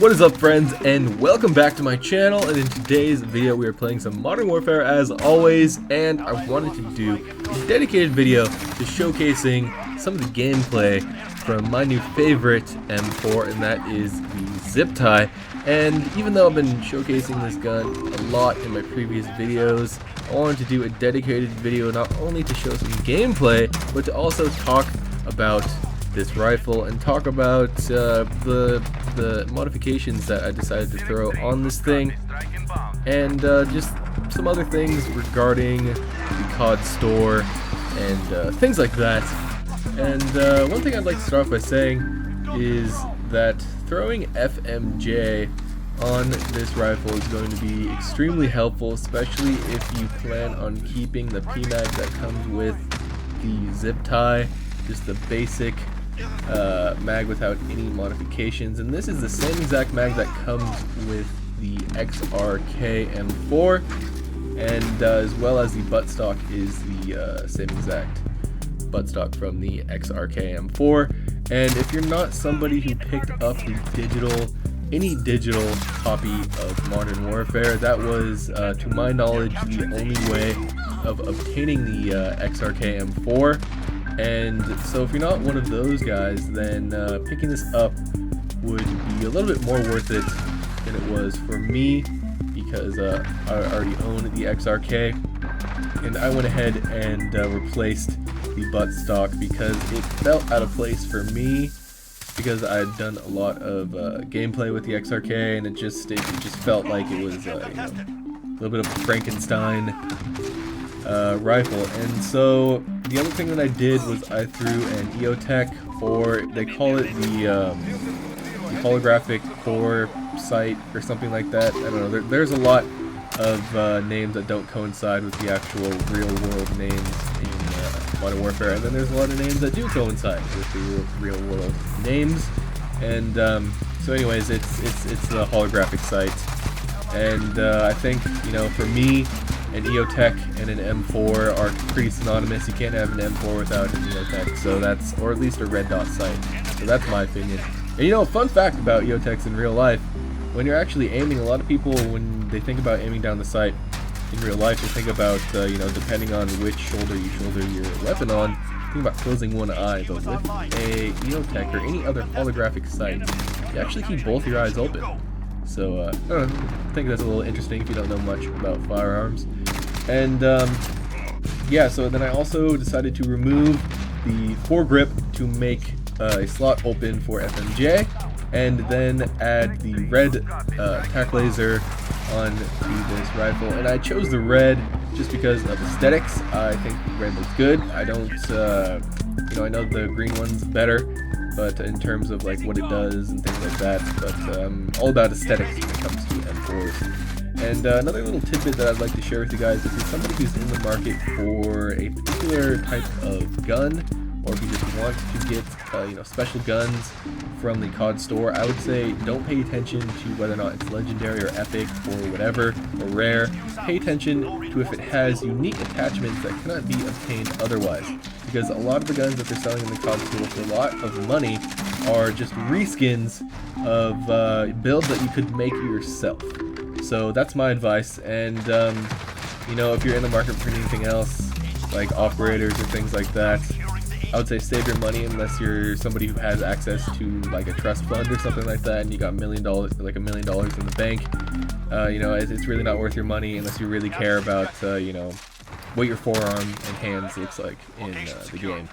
What is up, friends, and welcome back to my channel. And in today's video we are playing some Modern Warfare as always, and I wanted to do a dedicated video to showcasing some of the gameplay from my new favorite M4, and that is the zip tie. And even though I've been showcasing this gun a lot in my previous videos, I wanted to do a dedicated video not only to show some gameplay, but to also talk about this rifle and talk about the modifications that I decided to throw on this thing, and just some other things regarding the COD store and things like that. And one thing I'd like to start off by saying is that throwing FMJ on this rifle is going to be extremely helpful, especially if you plan on keeping the PMAG that comes with the zip tie, just the basic mag without any modifications. And this is the same exact mag that comes with the XRK M4, and as well as the buttstock is the same exact buttstock from the XRK M4. And if you're not somebody who picked up the any digital copy of Modern Warfare, that was to my knowledge the only way of obtaining the XRK M4. And so if you're not one of those guys, then picking this up would be a little bit more worth it than it was for me, because I already own the XRK, and I went ahead and replaced the buttstock because it felt out of place for me, because I had done a lot of gameplay with the XRK, and it just felt like it was a little bit of a Frankenstein rifle. And so the other thing that I did was I threw an EOTech, or they call it the holographic core sight or something like that. I don't know. There's a lot of names that don't coincide with the actual real world names in Modern Warfare, and then there's a lot of names that do coincide with the real world names. And so anyways, it's the holographic sight. And I think, for me, an EOTech and an M4 are pretty synonymous. You can't have an M4 without an EOTech, so that's, or at least a red dot sight. So that's my opinion. And fun fact about EOTechs in real life, when you're actually aiming, a lot of people, when they think about aiming down the sight in real life, they think about, depending on which shoulder you shoulder your weapon on, think about closing one eye. But with a EOTech or any other holographic sight, you actually keep both your eyes open. So, I think that's a little interesting if you don't know much about firearms. And, yeah, so then I also decided to remove the foregrip to make a slot open for FMJ, and then add the red tack laser onto this rifle. And I chose the red just because of aesthetics. I think the red looks good. I don't, I know the green one's better, but in terms of like what it does and things like that, but all about aesthetics when it comes to M4s. And another little tidbit that I'd like to share with you guys, if you're somebody who's in the market for a particular type of gun, or if you just want to get special guns from the COD store, I would say don't pay attention to whether or not it's legendary or epic or whatever, or rare. Pay attention to if it has unique attachments that cannot be obtained otherwise, because a lot of the guns that they're selling in the COD store for a lot of money are just reskins of builds that you could make yourself. So that's my advice. And if you're in the market for anything else, like operators or things like that, I would say save your money unless you're somebody who has access to like a trust fund or something like that, and you got $1 million in the bank. It's really not worth your money unless you really care about what your forearm and hands looks like in the game.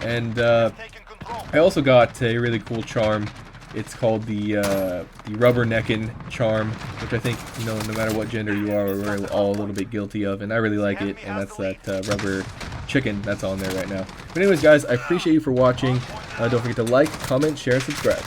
And I also got a really cool charm. It's called the rubberneckin charm, which I think, no matter what gender you are, we're all a little bit guilty of, and I really like it. And that's that rubber chicken that's on there right now. But anyways, guys, I appreciate you for watching. Don't forget to like, comment, share, and subscribe.